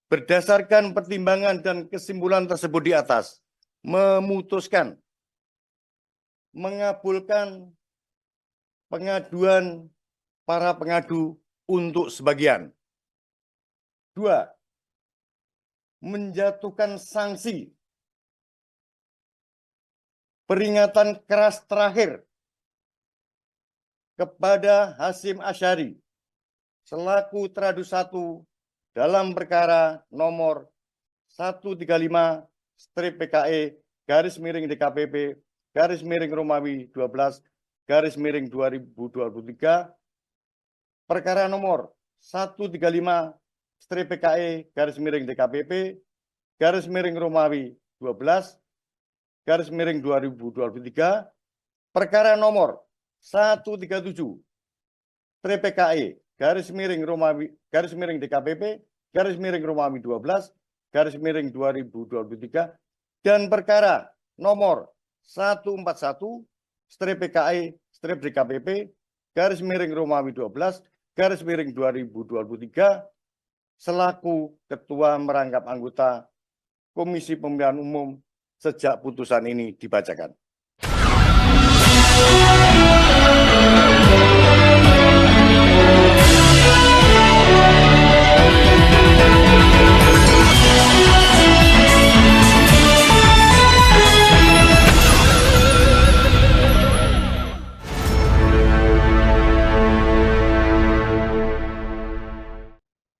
Berdasarkan pertimbangan dan kesimpulan tersebut di atas, memutuskan mengabulkan pengaduan para pengadu untuk sebagian. 2. Menjatuhkan sanksi peringatan keras terakhir kepada Hasyim Asyari selaku Teradu 1 dalam perkara nomor 135/PKE/Romawi 12/2023 perkara nomor 135/PKE/DKPP/Romawi 12/2023 perkara nomor 137/PPKE/Romawi DKPP/Romawi 12/2023 dan perkara nomor 141/PKE/DKPP/Romawi 12/2023 selaku Ketua Merangkap Anggota Komisi Pemilihan Umum sejak putusan ini dibacakan.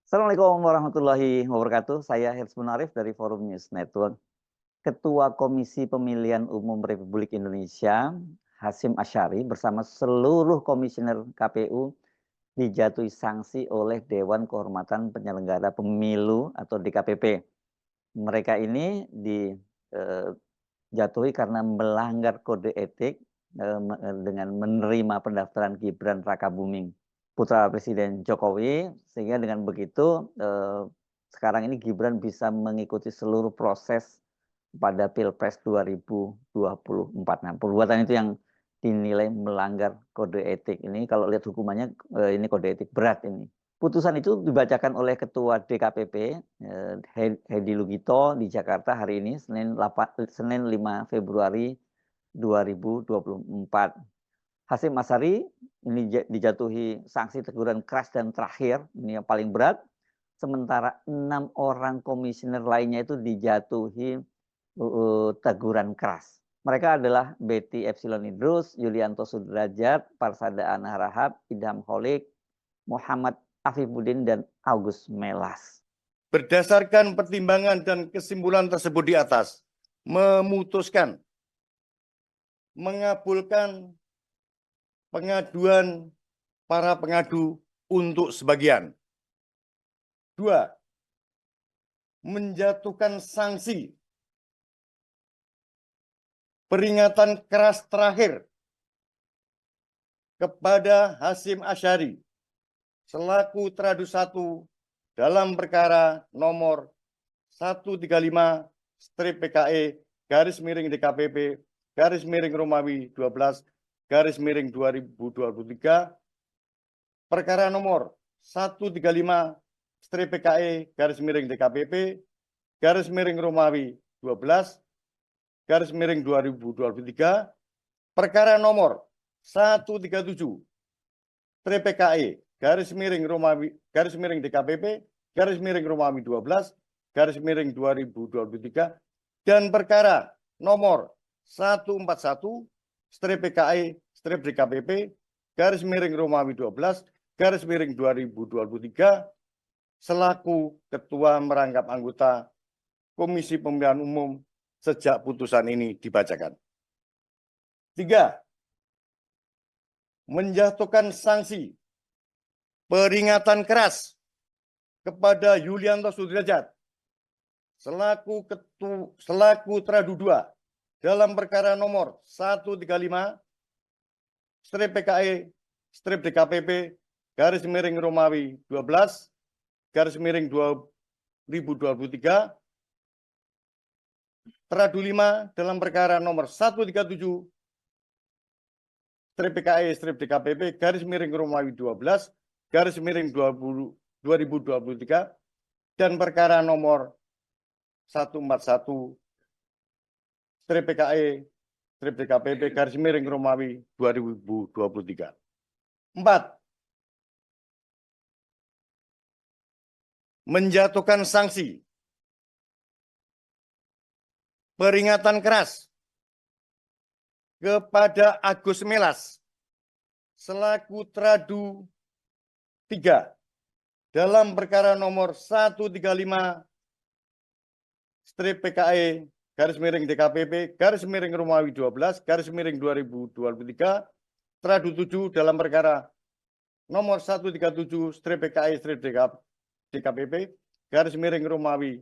Assalamualaikum warahmatullahi wabarakatuh. Saya Hirs Munarif dari Forum News Network. Ketua Komisi Pemilihan Umum Republik Indonesia, Hasyim Asyari, bersama seluruh komisioner KPU dijatuhi sanksi oleh Dewan Kehormatan Penyelenggara Pemilu atau DKPP. Mereka ini dijatuhi karena melanggar kode etik dengan menerima pendaftaran Gibran Rakabuming putra Presiden Jokowi, sehingga dengan begitu sekarang ini Gibran bisa mengikuti seluruh proses pada Pilpres 2024. Nah, perbuatan itu yang dinilai melanggar kode etik ini. Kalau lihat hukumannya ini kode etik berat ini. Putusan itu dibacakan oleh Ketua DKPP Hedi Lugito di Jakarta hari ini Senin 5 Februari 2024. Hasyim Asyari ini dijatuhi sanksi teguran keras dan terakhir, ini yang paling berat. Sementara 6 orang komisioner lainnya itu dijatuhi teguran keras. Mereka adalah Betty Epsilon Idrus, Yulianto Sudrajat, Parsada Ana Harahap, Idham Holik, Muhammad Afifuddin, dan Agus Melas. Berdasarkan pertimbangan dan kesimpulan tersebut di atas, memutuskan mengabulkan pengaduan para pengadu untuk sebagian. 2. Menjatuhkan sanksi peringatan keras terakhir kepada Hasyim Asyari selaku Teradu 1 dalam perkara nomor 135/PKE/DKPP/Romawi 12/2023 perkara nomor 135/PKE/DKPP/Romawi 12/2023 perkara nomor 137/PPKE/DKPP/Romawi 12/2023 dan perkara nomor 141/PKE/DKPP/Romawi 12/2023 selaku Ketua Merangkap Anggota Komisi Pemilihan Umum sejak putusan ini dibacakan. 3. Menjatuhkan sanksi peringatan keras kepada Yulianto Sudrajat selaku Teradu 2 dalam perkara nomor 135/PKE/DKPP/Romawi 12/2023 Teradu 5 dalam perkara nomor 137/PKE/DKPP/Romawi 12/2023 dan perkara nomor 141/PKE/DKPP garis miring Romawi 2023. 4. Menjatuhkan sanksi peringatan keras kepada Agus Melas selaku Tradu 3 dalam perkara nomor 135/PKE garis miring DKPP garis miring Romawi 12 garis miring 2023 Tradu 7 dalam perkara nomor 137/PKE/DKPP garis miring Romawi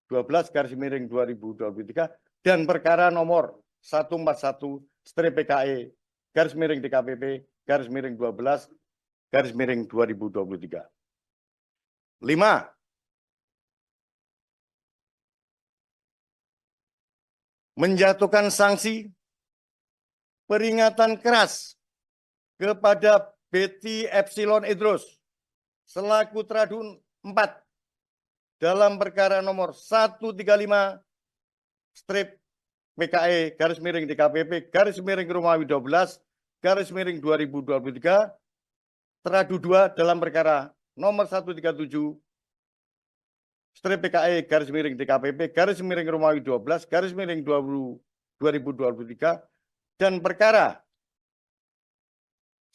12 garis miring 2023 dan perkara nomor 141/PKE garis miring DKPP garis miring 12 garis miring 2023. 5. Menjatuhkan sanksi peringatan keras kepada Betty Epsilon Idrus selaku Tradu 4 dalam perkara nomor 135/PKE garis miring DKPP garis miring Romawi 12 garis miring 2023 Tradu 2 dalam perkara nomor 137/PKE garis miring DKPP garis miring Romawi 12 garis miring 2023 dan perkara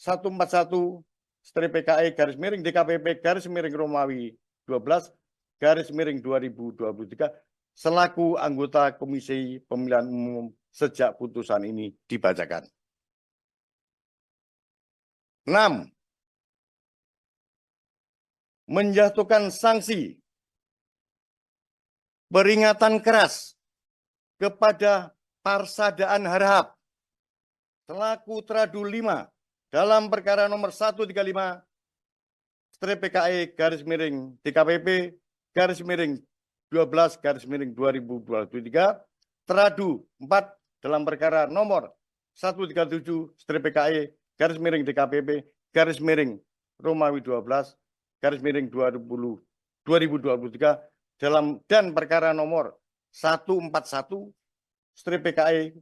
141/PKE garis miring DKPP garis miring Romawi 12 garis miring 2023 selaku anggota Komisi Pemilihan Umum sejak putusan ini dibacakan. 6. Menjatuhkan sanksi peringatan keras kepada Parsadaan Harahap selaku Tradu 5 dalam perkara nomor 135/PKE garis miring DKPP garis miring 12 garis miring 2023 Tradu 4 dalam perkara nomor 137/PKE garis miring DKPP garis miring Romawi 12 garis miring 2023 dan perkara nomor 141/PKE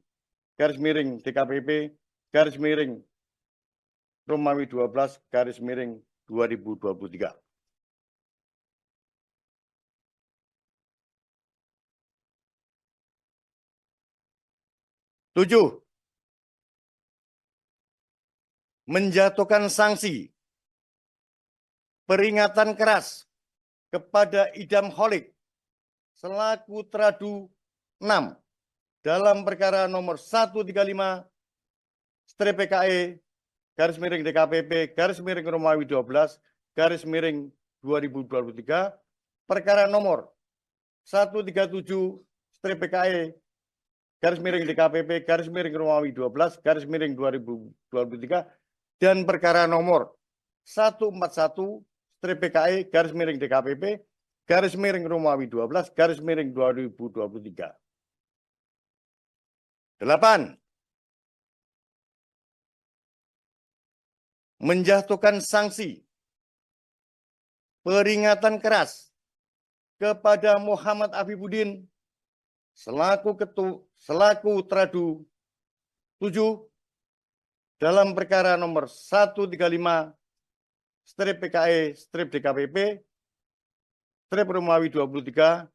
garis miring DKPP garis miring Romawi 12 garis miring 2023. 7. Menjatuhkan sanksi peringatan keras kepada Idam Holik selaku Tradu 6 dalam perkara nomor 135/PKE garis miring DKPP garis miring Romawi 12 garis miring 2023 perkara nomor 137/PKE garis miring DKPP garis miring Romawi 12 garis miring 2023 dan perkara nomor 141/PKE garis miring DKPP garis miring Romawi 12 garis miring 2023. 8. Menjatuhkan sanksi peringatan keras kepada Muhammad Afifuddin selaku Tradu 7 dalam perkara nomor 135/PKE/DKPP Romawi 23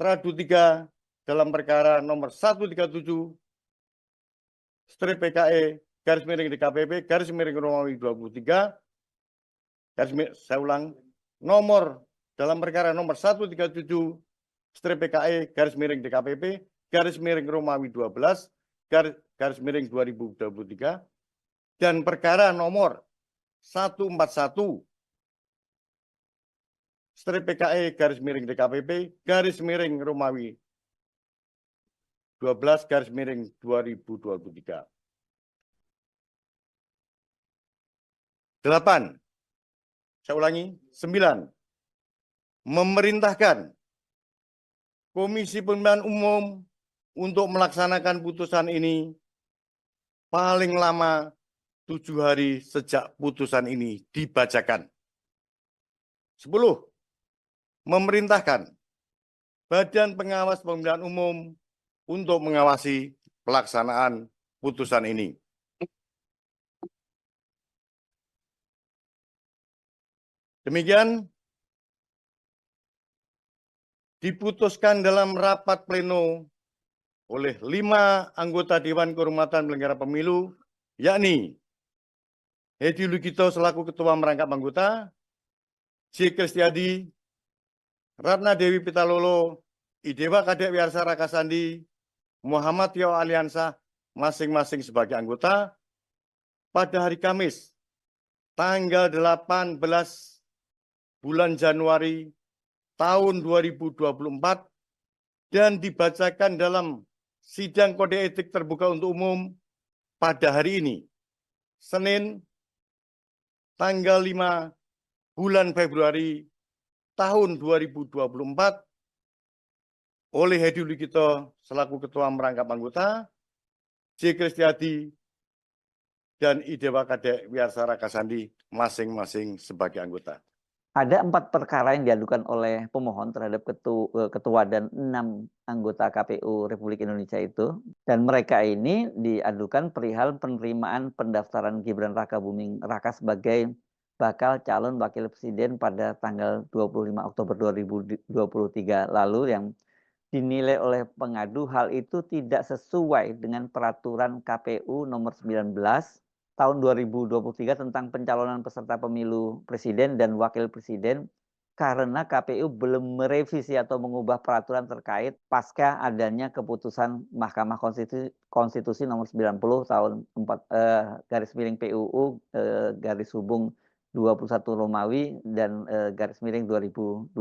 Tradu 3 dalam perkara nomor 137/PKE garis miring DKPP garis miring Romawi 23 saya ulang nomor dalam perkara nomor 137/PKE garis miring DKPP garis miring Romawi 12 garis miring 2023 dan perkara nomor 141/PKE garis miring DKPP garis miring Romawi 12 garis miring 2023. 8. Saya ulangi. 9. Memerintahkan Komisi Pemilihan Umum untuk melaksanakan putusan ini paling lama 7 hari sejak putusan ini dibacakan. 10. Memerintahkan Badan Pengawas Pemilihan Umum untuk mengawasi pelaksanaan putusan ini. Demikian diputuskan dalam rapat pleno oleh 5 anggota Dewan Kehormatan Penyelenggara Pemilu, yakni Hedi Lugito selaku Ketua Merangkap Anggota, J. Kristiadi, Ratna Dewi Pitalolo, Idewa Kadek Wiarsa Rakasandi, Muhammad Tio Aliansah, masing-masing sebagai anggota, pada hari Kamis, tanggal 18 bulan Januari tahun 2024 dan dibacakan dalam sidang kode etik terbuka untuk umum pada hari ini, Senin, tanggal 5 bulan Februari tahun 2024 oleh Hedi Lugito selaku Ketua Merangkap Anggota, J. Kristiadi, dan Idewa Kadek Wiarsa Rakasandi masing-masing sebagai anggota. Ada 4 perkara yang diadukan oleh pemohon terhadap ketua dan 6 anggota KPU Republik Indonesia itu. Dan mereka ini diadukan perihal penerimaan pendaftaran Gibran Rakabuming Raka sebagai bakal calon wakil presiden pada tanggal 25 Oktober 2023 lalu, yang dinilai oleh pengadu hal itu tidak sesuai dengan peraturan KPU nomor 19 tahun 2023 tentang pencalonan peserta pemilu presiden dan wakil presiden, karena KPU belum merevisi atau mengubah peraturan terkait pasca adanya keputusan Mahkamah Konstitusi nomor 90 tahun garis miring PUU garis hubung 21 Romawi dan garis miring 2023.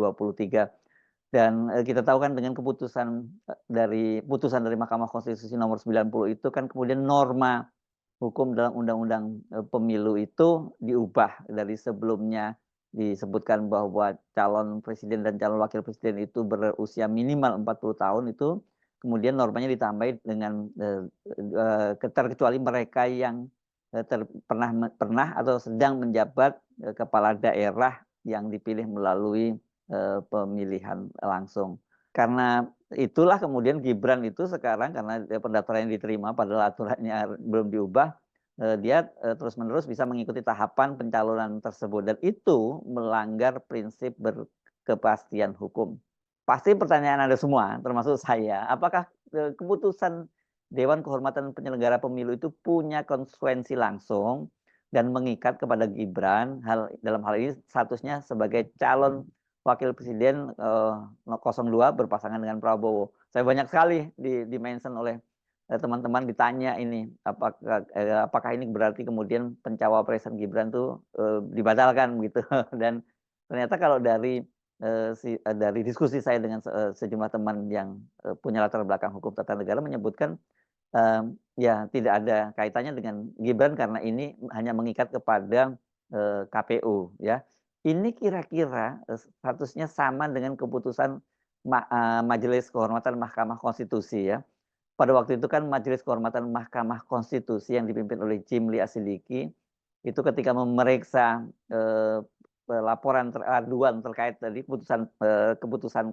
Dan kita tahu kan dengan putusan dari Mahkamah Konstitusi nomor 90 itu kan kemudian norma hukum dalam Undang-Undang Pemilu itu diubah. Dari sebelumnya disebutkan bahwa calon presiden dan calon wakil presiden itu berusia minimal 40 tahun, itu kemudian normanya ditambahi dengan terkecuali mereka yang pernah atau sedang menjabat kepala daerah yang dipilih melalui pemilihan langsung. Karena itulah kemudian Gibran itu sekarang, karena pendaftaran yang diterima padahal aturannya belum diubah, dia terus-menerus bisa mengikuti tahapan pencalonan tersebut, dan itu melanggar prinsip berkepastian hukum. Pasti pertanyaan Anda semua, termasuk saya, apakah keputusan Dewan Kehormatan Penyelenggara Pemilu itu punya konsekuensi langsung dan mengikat kepada Gibran dalam hal ini statusnya sebagai calon wakil presiden 02 berpasangan dengan Prabowo. Saya banyak sekali di-mention oleh teman-teman, ditanya ini apakah ini berarti kemudian pencawapresan Gibran tuh dibatalkan gitu. Dan ternyata kalau dari diskusi saya dengan sejumlah teman yang punya latar belakang hukum tata negara menyebutkan ya tidak ada kaitannya dengan Gibran karena ini hanya mengikat kepada KPU ya. Ini kira-kira statusnya sama dengan keputusan Majelis Kehormatan Mahkamah Konstitusi ya. Pada waktu itu kan Majelis Kehormatan Mahkamah Konstitusi yang dipimpin oleh Jimli Asidiki itu ketika memeriksa laporan aduan terkait tadi keputusan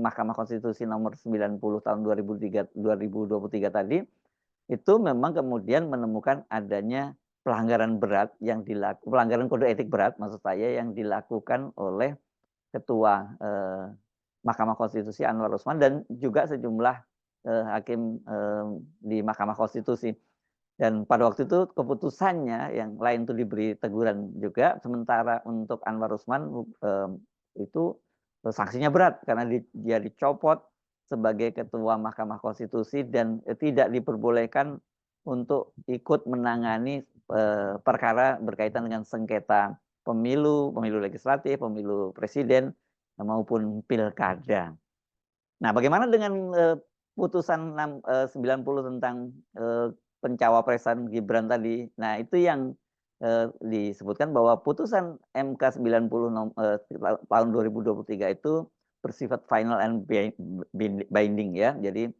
Mahkamah Konstitusi nomor 90 tahun 2023 tadi, itu memang kemudian menemukan adanya pelanggaran berat pelanggaran kode etik berat maksud saya yang dilakukan oleh Ketua Mahkamah Konstitusi Anwar Usman dan juga sejumlah hakim di Mahkamah Konstitusi. Dan pada waktu itu keputusannya yang lain itu diberi teguran juga, sementara untuk Anwar Usman itu sanksinya berat karena dia dicopot sebagai Ketua Mahkamah Konstitusi dan tidak diperbolehkan untuk ikut menangani perkara berkaitan dengan sengketa pemilu legislatif, pemilu presiden maupun pilkada. Nah, bagaimana dengan putusan 90 tentang pencawapresan Gibran tadi? Nah, itu yang disebutkan bahwa putusan MK 90 tahun 2023 itu bersifat final and binding ya. Jadi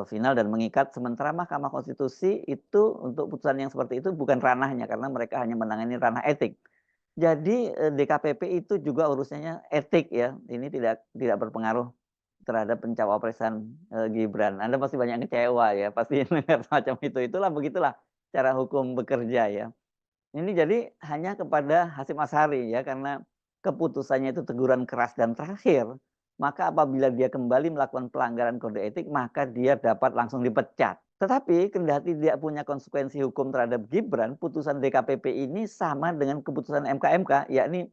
final dan mengikat, sementara Mahkamah Konstitusi itu untuk putusan yang seperti itu bukan ranahnya karena mereka hanya menangani ranah etik. Jadi, DKPP itu juga urusannya etik ya, ini tidak berpengaruh terhadap pencawapresan, Gibran. Anda pasti banyak kecewa ya, pasti mendengar semacam itu. Begitulah cara hukum bekerja ya. Ini jadi hanya kepada Hasyim Asyari ya, karena keputusannya itu teguran keras dan terakhir, maka apabila dia kembali melakukan pelanggaran kode etik, maka dia dapat langsung dipecat. Tetapi kendati tidak punya konsekuensi hukum terhadap Gibran, putusan DKPP ini sama dengan keputusan MK, yakni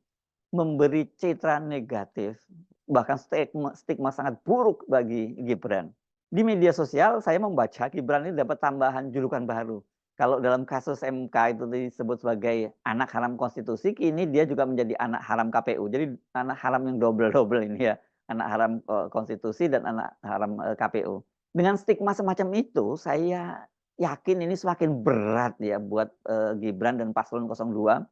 memberi citra negatif, bahkan stigma sangat buruk bagi Gibran. Di media sosial saya membaca Gibran ini dapat tambahan julukan baru. Kalau dalam kasus MK itu disebut sebagai anak haram konstitusi, kini dia juga menjadi anak haram KPU. Jadi anak haram yang double-double ini ya, anak haram konstitusi dan anak haram KPU. Dengan stigma semacam itu, saya yakin ini semakin berat ya buat Gibran dan Paslon 02.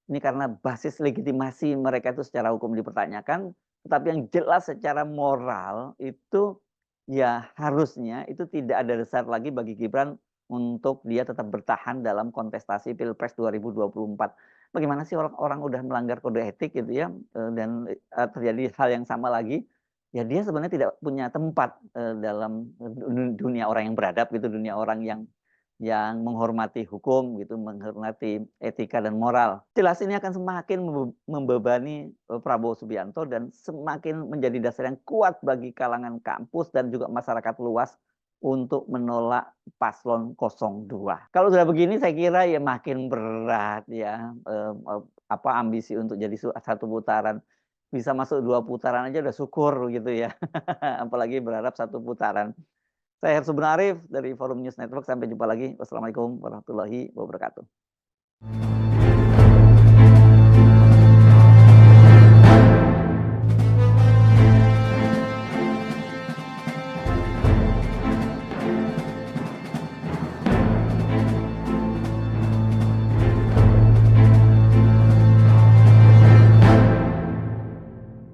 Ini karena basis legitimasi mereka itu secara hukum dipertanyakan, tetapi yang jelas secara moral itu ya harusnya itu tidak ada dasar lagi bagi Gibran untuk dia tetap bertahan dalam kontestasi Pilpres 2024. Bagaimana sih orang udah melanggar kode etik gitu ya, dan terjadi hal yang sama lagi, ya dia sebenarnya tidak punya tempat, dalam dunia orang yang beradab gitu, dunia orang yang menghormati hukum gitu, menghormati etika dan moral. Jelas ini akan semakin membebani Prabowo Subianto dan semakin menjadi dasar yang kuat bagi kalangan kampus dan juga masyarakat luas untuk menolak paslon 02. Kalau sudah begini saya kira ya makin berat ya, ambisi untuk jadi satu putaran. Bisa masuk 2 putaran aja udah syukur gitu ya, apalagi berharap 1 putaran. Saya Hersubun Arif dari Forum News Network. Sampai jumpa lagi. Wassalamualaikum warahmatullahi wabarakatuh.